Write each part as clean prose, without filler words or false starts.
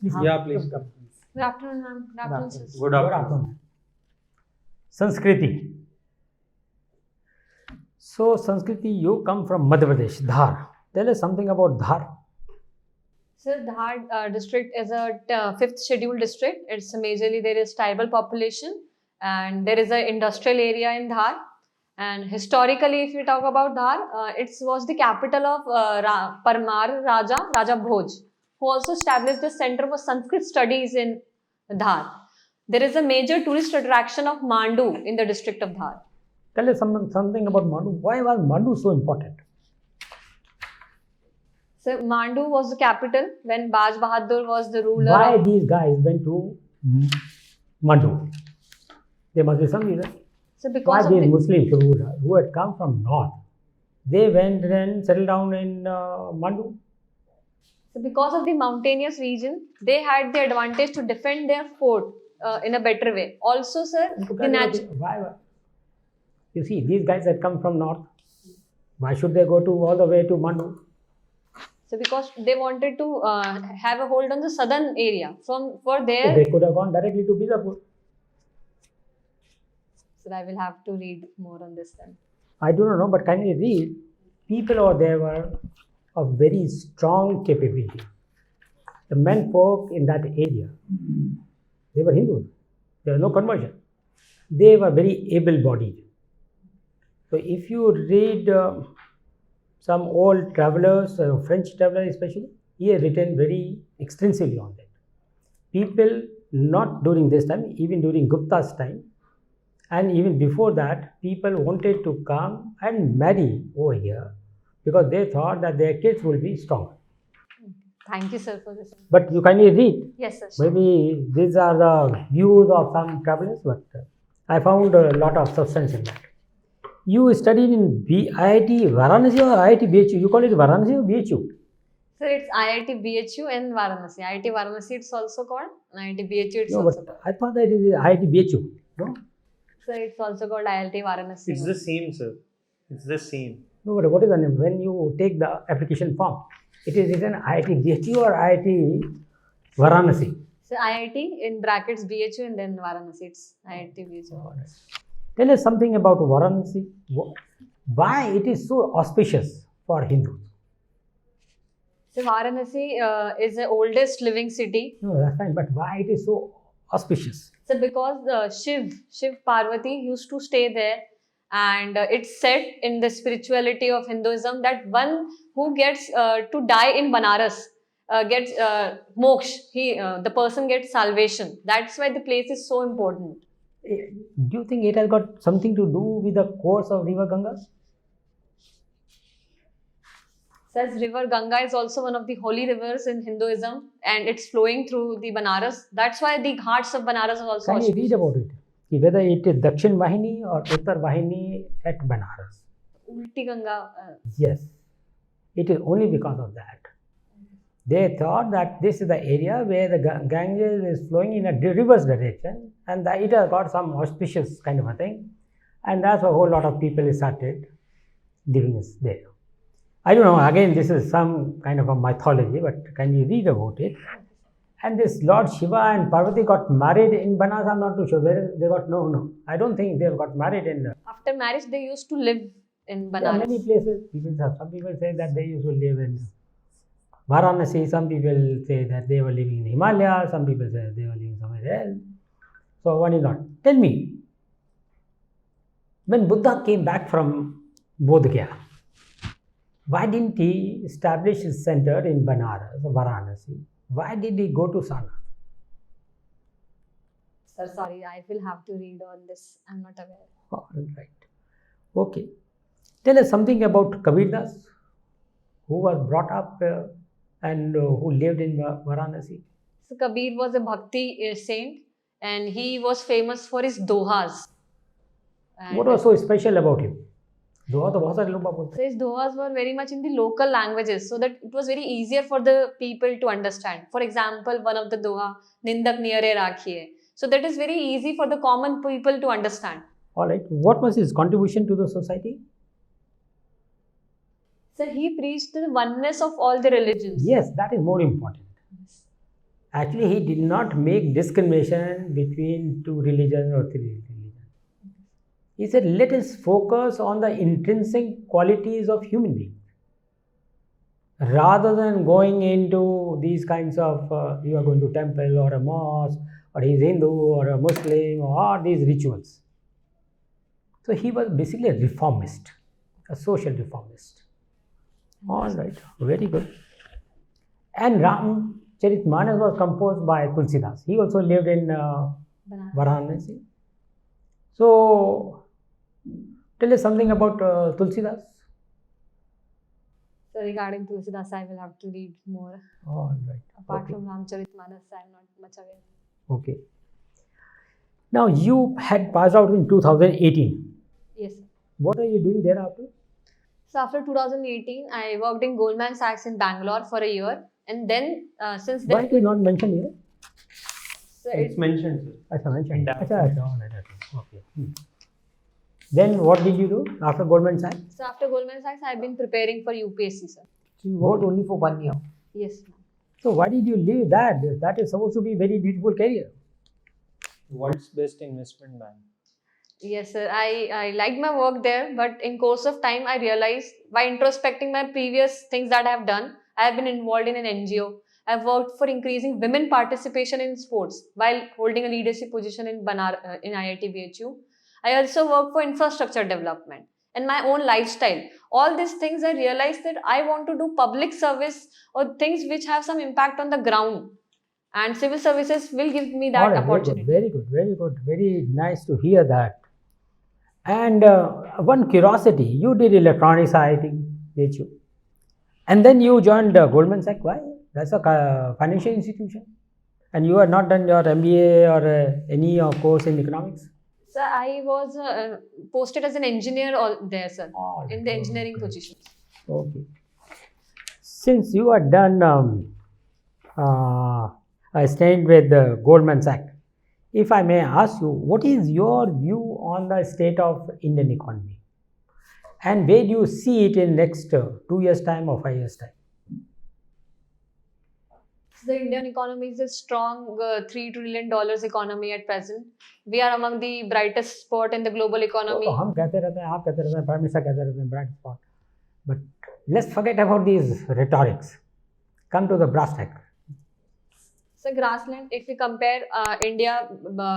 Please. Yeah, please. Good afternoon, ma'am. Good afternoon, sir. Good afternoon. Sanskriti. So, Sanskriti, you come from Madhya Pradesh, Dhar. Tell us something about Dhar. Sir, Dhar district is a fifth scheduled district. It's majorly there is tribal population and there is an industrial area in Dhar. And historically, if we talk about Dhar, it was the capital of Parmar Raja Bhoj, who also established a center for Sanskrit studies in Dhar. There is a major tourist attraction of Mandu in the district of Dhar. Tell us something about Mandu. Why was Mandu so important? So, Mandu was the capital when Baj Bahadur was the ruler. Why these guys went to Mandu? There must be some reason. So, Why because of these the, Muslims who had come from north, they went and settled down in Mandu? So because of the mountainous region, they had the advantage to defend their fort in a better way. Also, sir, Why? You see, these guys had come from north. Why should they go all the way to Mandu? So because they wanted to have a hold on the southern area. For there, So they could have gone directly to Bijapur. So I will have to read more on this then. I do not know, but can you read? People over there were of very strong capability. The men folk in that area, they were Hindus. There was no conversion. They were very able-bodied. So if you read some old travelers, French travelers especially, he has written very extensively on that. People, not during this time, even during Gupta's time, and even before that, people wanted to come and marry over here because they thought that their kids will be stronger. Thank you, sir, for this. But you kindly read. Yes, sir. Sure. Maybe these are the views of some travelers, but I found a lot of substance in that. You studied in IIT Varanasi or IIT BHU? You call it Varanasi or BHU? Sir, it's IIT BHU and Varanasi. IIT Varanasi it's also called. IIT BHU it's No, also but called. I thought that it is IIT BHU. No? Sir, it's also called IIT Varanasi. It's the same, sir. It's the same. No, but what is the name? When you take the application form, it is written IIT BHU or IIT Varanasi? So IIT in brackets BHU and then Varanasi. It's IIT BHU. Tell us something about Varanasi. Why it is so auspicious for Hindus? So Varanasi is the oldest living city. No, that's fine. But why it is so auspicious? So because Shiv Parvati used to stay there, and it's said in the spirituality of Hinduism that one who gets to die in Banaras gets moksha. The person gets salvation. That's why the place is so important. Do you think it has got something to do with the course of river Ganga? Says river Ganga is also one of the holy rivers in Hinduism and it's flowing through the Banaras. That's why the ghats of Banaras are also Can you read about it? Whether it is Dakshin Vahini or Uttar Vahini at Banaras. Ulti Ganga. Yes. It is only because of that. They thought that this is the area where the Ganges is flowing in a reverse direction and that it has got some auspicious kind of a thing. And that's why a whole lot of people started living there. I don't know, again this is some kind of a mythology, but can you read about it? And this Lord Shiva and Parvati got married in Banaras, I'm not too sure where they got, no. I don't think they got married in... After marriage, they used to live in Banaras. There are many places, some people say that they used to live in Varanasi, some people say that they were living in Himalaya, some people say they were living somewhere else. So one is not. Tell me, when Buddha came back from Bodh Gaya, why didn't he establish his center in Banaras, Varanasi? Why did he go to Sarnath? Sir, sorry, I will have to read on this. I'm not aware. All right. Okay. Tell us something about Kabir Das, who was brought up and who lived in Varanasi. So Kabir was a Bhakti saint and he was famous for his dohas. And what was so special about him? Doha to bahut sare log bolte. So his dohas were very much in the local languages so that it was very easier for the people to understand. For example, one of the doha, Nindak niyare rakhiye. So that is very easy for the common people to understand. All right. What was his contribution to the society? So he preached the oneness of all the religions. Yes, that is more important. Actually, he did not make discrimination between two religions or three religions. He said, let us focus on the intrinsic qualities of human beings. Rather than going into these kinds of, you are going to temple or a mosque, or he's Hindu or a Muslim, or these rituals. So he was basically a reformist, a social reformist. All right, very good. And Ramcharitmanas was composed by Tulsidas. He also lived in Varanasi. So, tell us something about Tulsidas. So regarding Tulsidas, I will have to read more. All right. Apart Okay. from Ramcharitmanas, I am not much aware. Okay. Now, you had passed out in 2018. Yes, sir. What are you doing thereafter? So after 2018, I worked in Goldman Sachs in Bangalore for a year, and then since Why then, it is not mentioned here? so It's mentioned, sir. Acha, mentioned. In Acha, acha, all right, okay. Then what did you do after Goldman Sachs? So after Goldman Sachs, I've been preparing for UPSC, sir. So you worked only for 1 year. Yes, ma'am. So why did you leave that? That is supposed to be a very beautiful career. World's best investment bank. Yes, sir. I liked my work there, but in course of time, I realized by introspecting my previous things that I have done, I have been involved in an NGO. I've worked for increasing women participation in sports while holding a leadership position in IIT BHU. I also work for infrastructure development and my own lifestyle. All these things, I realized that I want to do public service or things which have some impact on the ground. And civil services will give me that All right, opportunity. very good, very good, very nice to hear that. And one curiosity, you did electronics IIT BHU, and then you joined Goldman Sachs. Why? That's a financial institution, and you have not done your MBA or any course in economics. So I was posted as an engineer there, sir, All in right, the engineering okay. positions. Okay. Since you are done a stint with Goldman Sachs, if I may ask you, what is your view on the state of Indian economy? And where do you see it in next 2 years' time or 5 years' time? The Indian economy is a strong $3 trillion economy at present. We are among the brightest spot in the global economy. तो हम कहते रहते हैं, आप कहते रहते हैं, prime minister कहते रहते हैं, bright spot. But let's forget about these rhetorics. Come to the brass tack. So grassland, if we compare India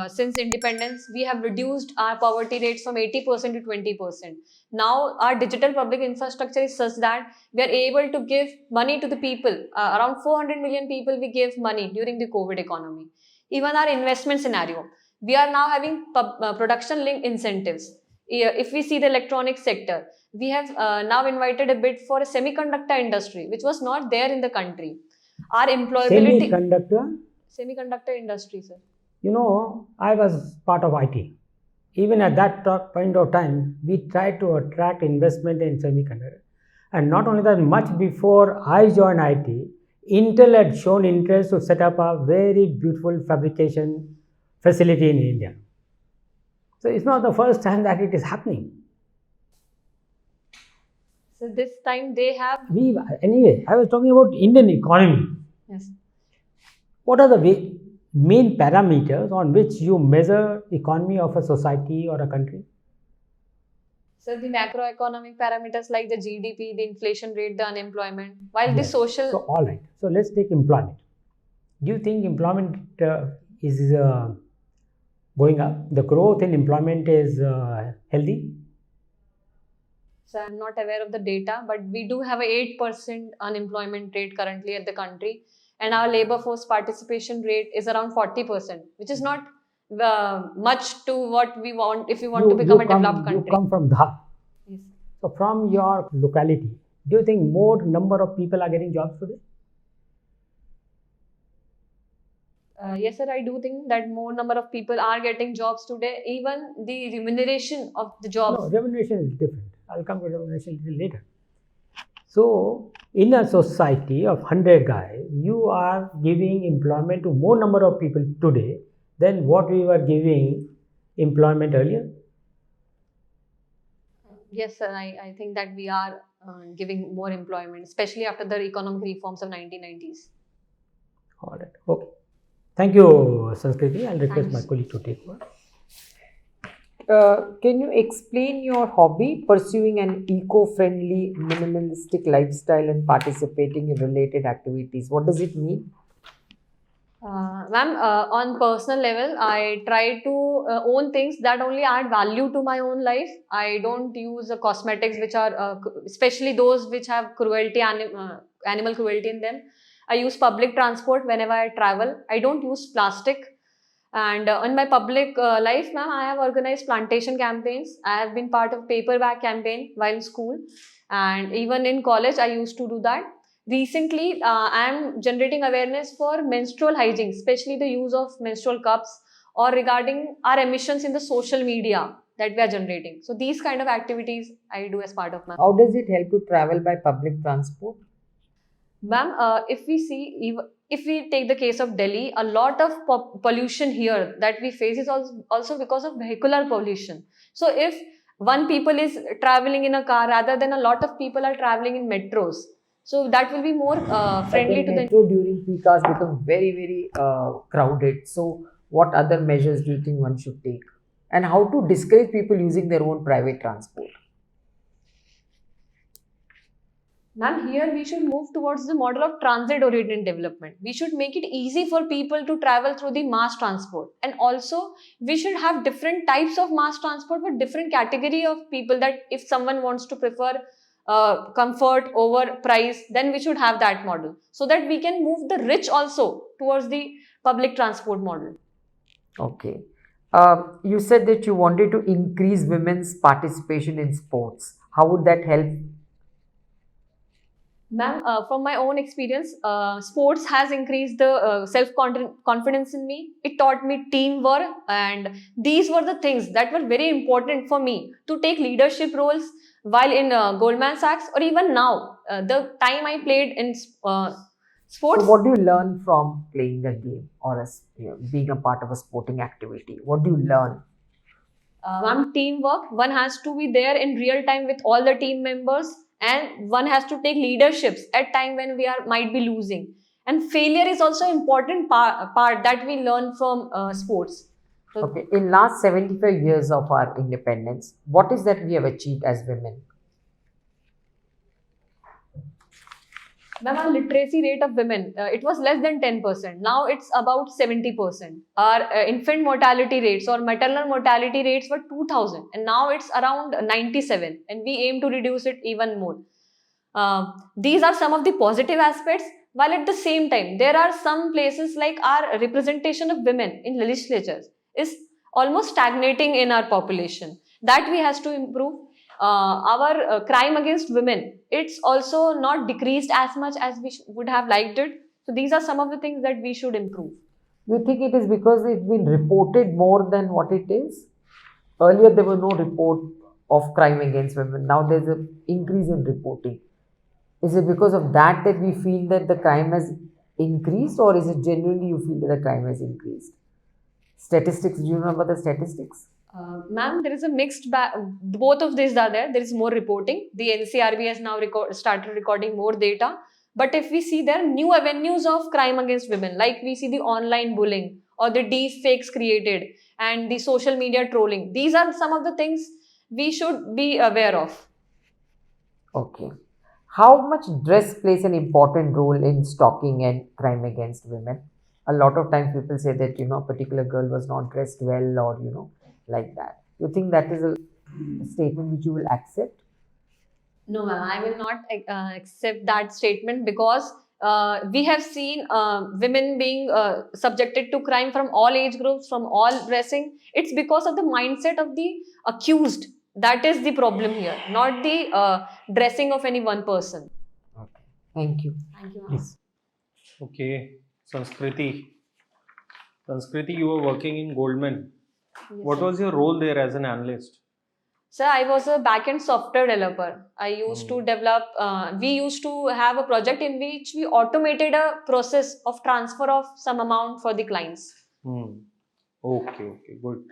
since independence, we have reduced our poverty rates from 80% to 20%. Now our digital public infrastructure is such that we are able to give money to the people. Around 400 million people we gave money during the COVID economy. Even our investment scenario, we are now having production linked incentives. If we see the electronic sector, we have now invited a bid for a semiconductor industry, which was not there in the country. Our employability. Semiconductor industry, sir. You know, I was part of IT. Even at that point of time, we tried to attract investment in semiconductor. And not only that, much before I joined IT, Intel had shown interest to set up a very beautiful fabrication facility in India. So it's not the first time that it is happening. So this time they have. Anyway, I was talking about Indian economy. Yes. What are the main parameters on which you measure economy of a society or a country? So the macroeconomic parameters like the GDP, the inflation rate, the unemployment, while the social. So all right. So let's take employment. Do you think employment is going up? The growth in employment is healthy? So I'm not aware of the data, but we do have a 8% unemployment rate currently at the country, and our labor force participation rate is around 40%, which is not much to what we want if we want to become a developed country. You come from Dhar. Yes. So from your locality, do you think more number of people are getting jobs today? Yes, sir, I do think that more number of people are getting jobs today. Even the remuneration of the jobs. No, remuneration is different. I'll come to remuneration a little later. So, in a society of 100 guys, you are giving employment to more number of people today than what we were giving employment earlier. Yes, sir, I think that we are giving more employment, especially after the economic reforms of 1990s. All right. Okay. Thank you, Sanskriti. I'll request my Thanks. colleague to take over. Can you explain your hobby, pursuing an eco-friendly, minimalistic lifestyle and participating in related activities? What does it mean? Ma'am, on personal level, I try to own things that only add value to my own life. I don't use cosmetics which are, especially those which have animal cruelty in them. I use public transport whenever I travel. I don't use plastic. And on my public life, ma'am, I have organized plantation campaigns. I have been part of paper bag campaign while in school, and even in college, I used to do that. Recently, I am generating awareness for menstrual hygiene, especially the use of menstrual cups, or regarding our emissions in the social media that we are generating. So these kind of activities I do as part of my. How does it help to travel by public transport? Ma'am, if we see, if we take the case of Delhi, a lot of pollution here that we face is also because of vehicular pollution. So if one people is traveling in a car rather than a lot of people are traveling in metros, so that will be more But friendly in to the. metro during peak hours become very, very crowded. So, what other measures do you think one should take? And how to discourage people using their own private transport? Ma'am, here we should move towards the model of transit oriented development. We should make it easy for people to travel through the mass transport. And also, we should have different types of mass transport for different category of people, that if someone wants to prefer comfort over price, then we should have that model, so that we can move the rich also towards the public transport model. Okay. You said that you wanted to increase women's participation in sports. How would that help? Ma'am, from my own experience, sports has increased the self confidence in me. It taught me teamwork, and these were the things that were very important for me to take leadership roles while in Goldman Sachs, or even now. The time I played in sports. So, what do you learn from playing a game or being a part of a sporting activity? What do you learn? Ma'am, teamwork. One has to be there in real time with all the team members, and one has to take leaderships at time when we are might be losing. And failure is also important part that we learn from sports. So, Okay, in last 75 years of our independence, what is that we have achieved as women? ma'am, our literacy rate of women, it was less than 10%. Now it's about 70%. Our infant mortality rates or maternal mortality rates were 2000, and now it's around 97, and we aim to reduce it even more. These are some of the positive aspects, while at the same time, there are some places like our representation of women in legislatures is almost stagnating in our population. That we has to improve. Our crime against women, it's also not decreased as much as we would have liked it. So these are some of the things that we should improve. You think it is because it's been reported more than what it is? Earlier, there was no report of crime against women. Now there's an increase in reporting. Is it because of that that we feel that the crime has increased, or is it genuinely you feel that the crime has increased? Statistics, do you know about the statistics? Ma'am, there is a mixed bag. Both of these are there. There is more reporting. The NCRB has now started recording more data. But if we see, there are new avenues of crime against women, like we see the online bullying or the deep fakes created and the social media trolling. These are some of the things we should be aware of. Okay. How much dress plays an important role in stalking and crime against women? A lot of times people say that, a particular girl was not dressed well, or, like that. You think that is a statement which you will accept? No, ma'am, I will not accept that statement, because we have seen women being subjected to crime from all age groups, from all dressing. It's because of the mindset of the accused. That is the problem here, not the dressing of any one person. Okay. Thank you. Thank you, ma'am. Please. Okay, Sanskriti. Sanskriti, you were working in Goldman. Yes, What sir. was your role there as an analyst? Sir, I was a backend software developer. I used to develop, we used to have a project in which we automated a process of transfer of some amount for the clients. Okay, good.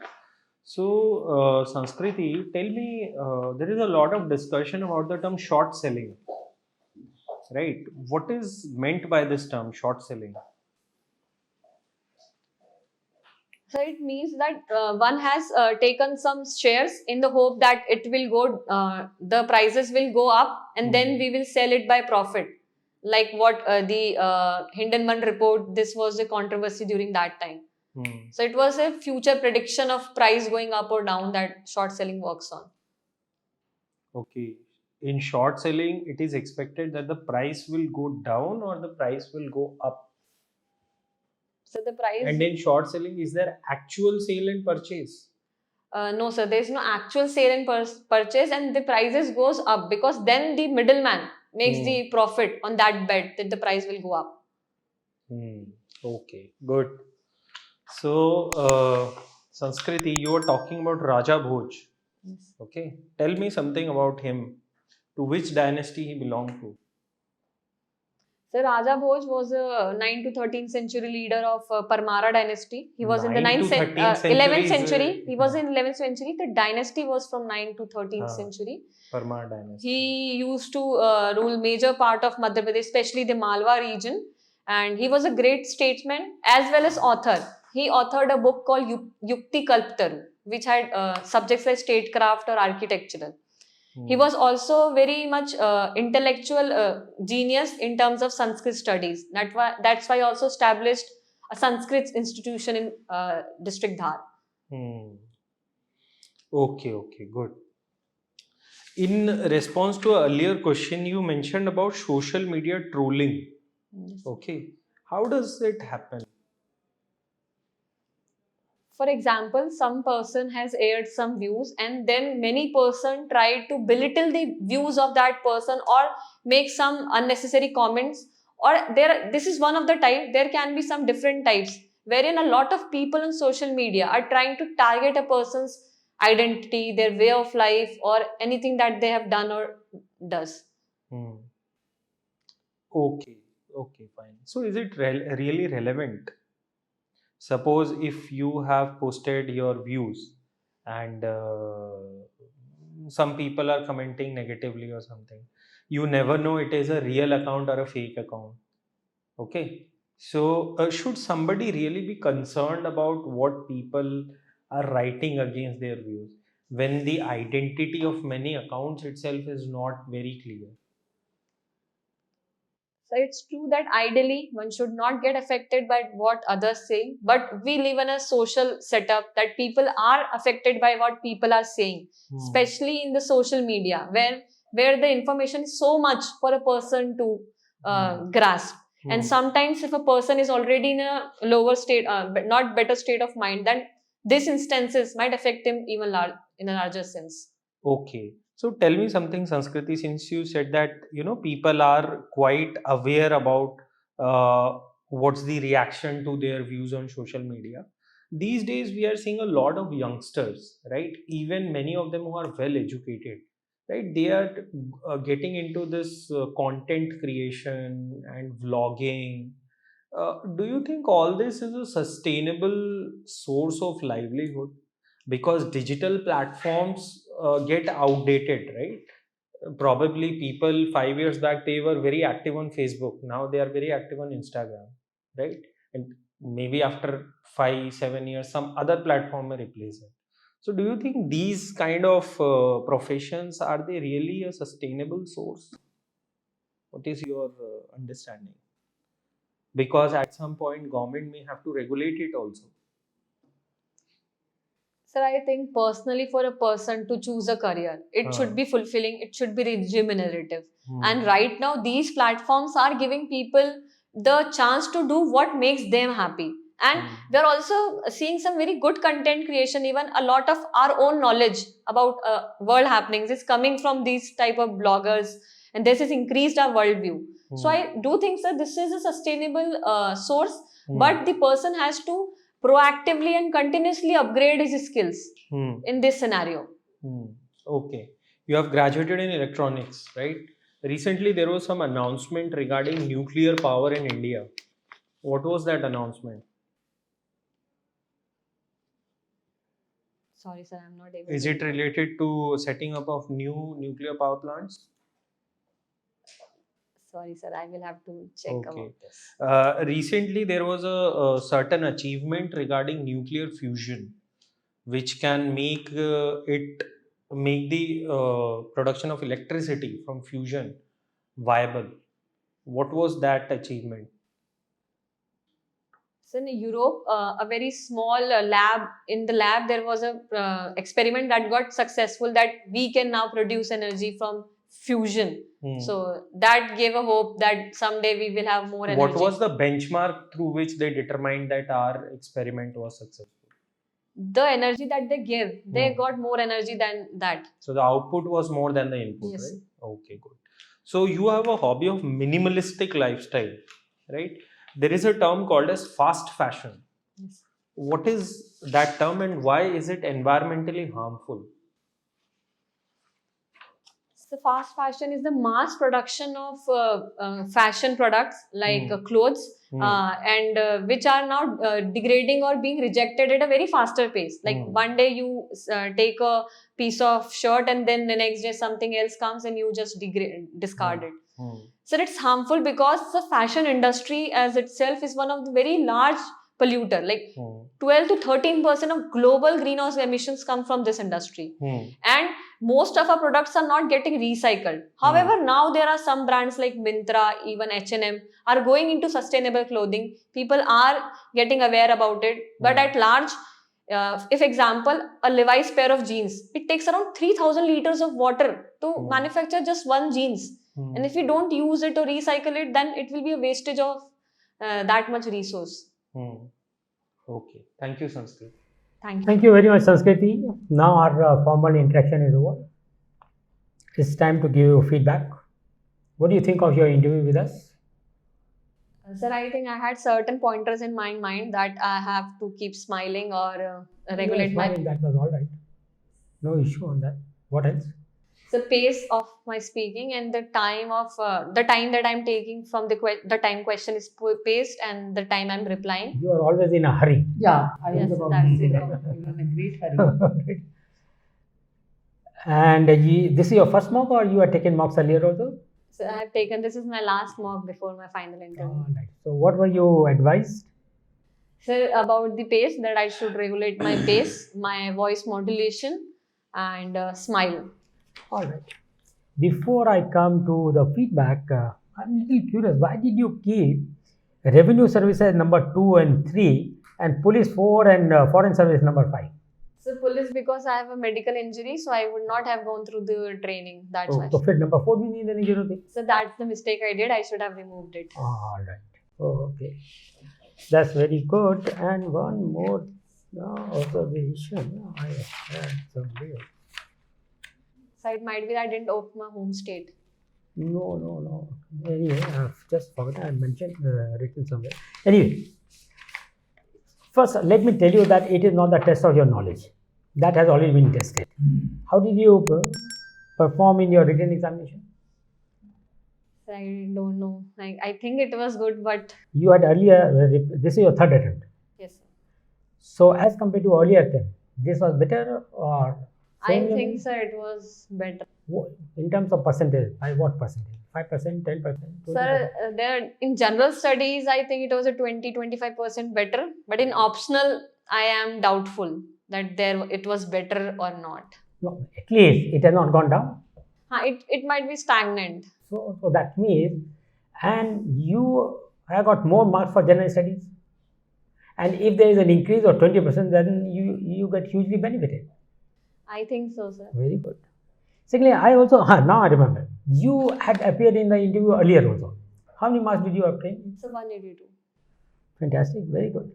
So, Sanskriti, tell me, there is a lot of discussion about the term short selling, right? What is meant by this term, short selling? So it means that one has taken some shares in the hope that it will go, the prices will go up, and then we will sell it by profit. Like what the Hindenburg report, this was a controversy during that time. So it was a future prediction of price going up or down that short selling works on. Okay. In short selling, it is expected that the price will go down or the price will go up. So the price. And in short selling, is there actual sale and purchase? No, sir, there is no actual sale and purchase, and the prices goes up because then the middleman makes the profit on that bet that the price will go up. Okay, good. So, Sanskriti, you were talking about Raja Bhoj. Yes. Okay, tell me something about him. To which dynasty he belonged to? So Raja Bhoj was a 9th to 13th century leader of Parmara dynasty. He was in the 9th to 13th century 11th is, century. He was in 11th century. The dynasty was from 9th to 13th century. Parmar dynasty. He used to rule major part of Madhya Pradesh, especially the Malwa region. And he was a great statesman as well as author. He authored a book called Yukti Kalptaru, which had subjects like statecraft or architectural. He was also very much intellectual genius in terms of Sanskrit studies. That's why he also established a Sanskrit institution in district Dhar. Okay, good. In response to an earlier question, you mentioned about social media trolling. Yes. Okay, how does it happen? For example, some person has aired some views and then many person tried to belittle the views of that person or make some unnecessary comments, or this is one of the type. There can be some different types wherein a lot of people on social media are trying to target a person's identity, their way of life, or anything that they have done or does. Okay, fine. So is it really relevant? Suppose if you have posted your views and some people are commenting negatively or something, you never know it is a real account or a fake account. Okay, so should somebody really be concerned about what people are writing against their views when the identity of many accounts itself is not very clear? So it's true that ideally one should not get affected by what others say, but we live in a social setup that people are affected by what people are saying, especially in the social media where the information is so much for a person to grasp. And sometimes if a person is already in a lower state, but not better state of mind, then these instances might affect him even in a larger sense. Okay. So tell me something, Sanskriti, since you said that, people are quite aware about what's the reaction to their views on social media. These days, we are seeing a lot of youngsters, right? Even many of them who are well educated, right? They are getting into this content creation and vlogging. Do you think all this is a sustainable source of livelihood? Because digital platforms get outdated, right? Probably people 5 years back, they were very active on Facebook. Now they are very active on Instagram, right? And maybe after 5 7 years some other platform may replace it. So do you think these kind of professions, are they really a sustainable source? What is your understanding? Because at some point government may have to regulate it also. Sir, I think personally for a person to choose a career, it should be fulfilling, it should be remunerative. And right now, these platforms are giving people the chance to do what makes them happy. And we're also seeing some very good content creation, even a lot of our own knowledge about world happenings is coming from these type of bloggers. And this has increased our worldview. So I do think, sir, this is a sustainable source, but the person has to proactively and continuously upgrade his skills in this scenario. Okay. You have graduated in electronics, right? Recently, there was some announcement regarding nuclear power in India. What was that announcement? Sorry, sir, I'm not able Is to. it related to setting up of new nuclear power plants? Sorry, sir. I will have to check Okay. about this. Recently, there was a certain achievement regarding nuclear fusion, which can make the production of electricity from fusion viable. What was that achievement? So in Europe, a very small lab, in the lab there was a experiment that got successful, that we can now produce energy from fusion. Hmm. So that gave a hope that someday we will have more energy. What was the benchmark through which they determined that our experiment was successful? The energy that they give, they Hmm. got more energy than that. So the output was more than the input, Yes. right? Okay, good. So you have a hobby of minimalistic lifestyle, right? There is a term called as fast fashion. Yes. What is that term and why is it environmentally harmful? So fast fashion is the mass production of fashion products like clothes, and which are now degrading or being rejected at a very faster pace. Like one day you take a piece of shirt and then the next day something else comes and you just discard it. So it's harmful because the fashion industry as itself is one of the very large polluter. Like 12 to 13% of global greenhouse emissions come from this industry. And most of our products are not getting recycled. However, now there are some brands like Myntra, even H&M are going into sustainable clothing. People are getting aware about it. But at large, if example, a Levi's pair of jeans, it takes around 3000 liters of water to manufacture just one jeans. And if we don't use it or recycle it, then it will be a wastage of that much resource. Okay. Thank you, Sanskriti. Thank you. Thank you very much, Sanskriti. Now our formal interaction is over. It's time to give you feedback. What do you think of your interview with us? Sir, I think I had certain pointers in my mind that I have to keep smiling or regulate my... That was all right. No issue on that. What else? The pace of my speaking and the time that I'm taking from the time question is paced and the time I'm replying. You are always in a hurry. Yeah, Yes, was about that's to say it. that. You're in a great hurry. And this is your first mock or you have taken mocks earlier also? So I have taken, this is my last mock before my final interview. All right. So what were you advised? Sir, about the pace, that I should regulate my pace, my voice modulation and smile. All right. Before I come to the feedback, I'm a little curious. Why did you keep revenue services number 2 and 3 and police 4 and foreign service number 5? So police, because I have a medical injury, so I would not have gone through the training. That's why. So फिर number 4 भी नहीं देने की जरूरत थी? So that's the mistake I did. I should have removed it. All right. Okay. That's very good. And one more observation I had somewhere. So it might be that I didn't open my home state. No. Anyway, I've just forgotten. I mentioned written somewhere. Anyway, first let me tell you that it is not the test of your knowledge. That has already been tested. How did you perform in your written examination? I don't know. I think it was good, but... You had earlier, this is your third attempt. Yes, sir. So as compared to earlier attempt, this was better or... I think, sir, it was better. In terms of percentage, by what percentage? 5%, 10%? 20%? Sir, there in general studies, I think it was a 20-25% better. But in optional, I am doubtful that it was better or not. No, at least it has not gone down. It might be stagnant. So that means, and you have got more marks for general studies. And if there is an increase of 20%, then you get hugely benefited. I think so, sir. Very good. Secondly, I also, now I remember, you had appeared in the interview earlier also. How many marks did you obtain? So 182. Fantastic, very good.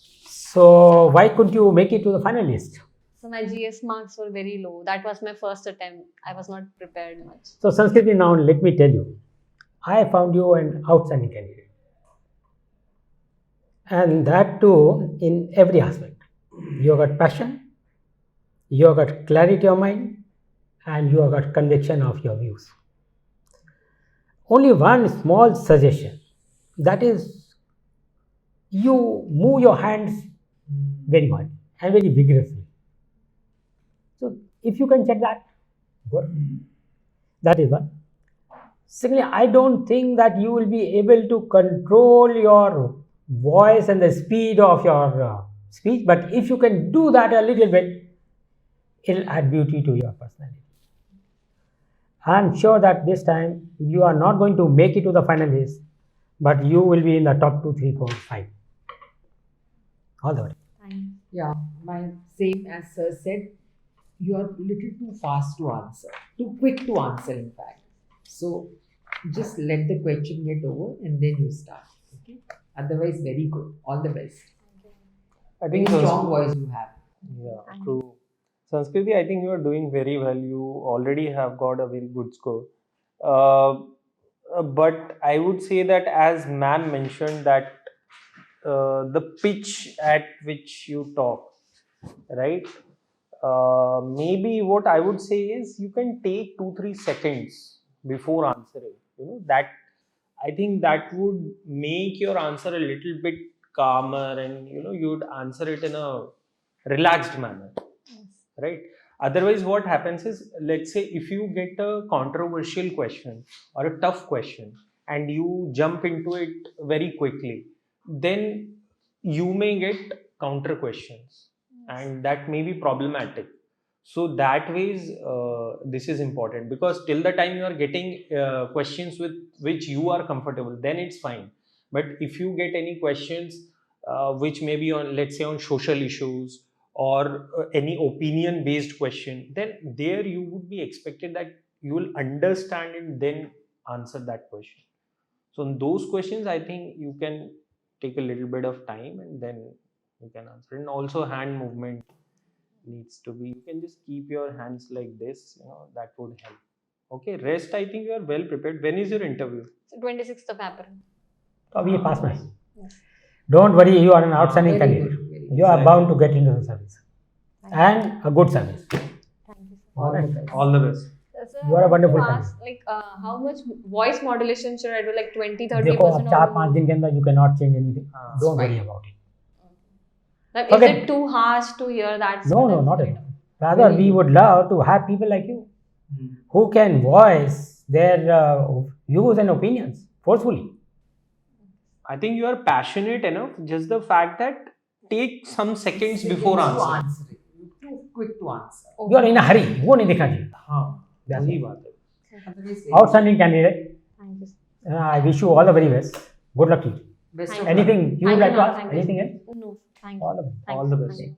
So why couldn't you make it to the finalist? So my GS marks were very low. That was my first attempt. I was not prepared much. So Sanskriti, now let me tell you, I found you an outstanding candidate. And that too in every aspect. You have got passion, you have got clarity of mind, and you have got conviction of your views. Only one small suggestion, that is, you move your hands very much and very vigorously. So if you can check that, good. That is one. Secondly, I don't think that you will be able to control your voice and the speed of your speech, but if you can do that a little bit, it'll add beauty to your personality. I'm sure that this time you are not going to make it to the final list, but you will be in the top 2, 3, 4, 5. All the way. Thanks. Yeah, my same as sir said, you are little too fast to answer, too quick to answer in fact. So just let the question get over and then you start. Okay. Otherwise, very good. All the best. I Very think strong voice you have. Yeah, Thank true. Sanskriti, I think you are doing very well. You already have got a very good score. But I would say that, as ma'am mentioned, that the pitch at which you talk, right? Maybe what I would say is you can take 2-3 seconds before answering. That I think that would make your answer a little bit calmer, and you'd answer it in a relaxed manner, right? Otherwise, what happens is, let's say if you get a controversial question or a tough question and you jump into it very quickly, then you may get counter questions, and that may be problematic. So that ways, this is important, because till the time you are getting questions with which you are comfortable, then it's fine. But if you get any questions which may be on, let's say, on social issues, or any opinion based question, then there you would be expected that you will understand and then answer that question. So in those questions, I think you can take a little bit of time and then you can answer. And also hand movement needs to be, you can just keep your hands like this, that would help. Okay, rest, I think you are well prepared. When is your interview? So 26th of April. We passed my. Yes. Don't worry, you are an outstanding Very candidate. good, very You are good. bound to get into the service, Thank you. and a good service. Thank you. All the right. best. All the best. Sir, You are a I want to wonderful ask, like, how much voice modulation should I do? Like 20-30%? देखो अब 4-5 दिन के अंदर you cannot change anything. हाँ. Don't Fine. worry about it. Like, is Forget it too harsh to hear that? No, not at all. Rather, Very we good. would love to have people like you who can voice their views and opinions forcefully. I think you are passionate enough. Just the fact that take some seconds before To answering. answer it. You're too quick to answer. You are in a hurry. वो नहीं दिखना चाहिए. हाँ, That's वही it. बात है. Otherwise, very Outstanding candidate. Thank you. I wish you all the very best. Good luck to you. Best Thank of you. luck. Anything you would Thank like you, to ma'am. ask? Thank you. Anything else? No, thank you. All the best. Thank All you. the best. Thank you.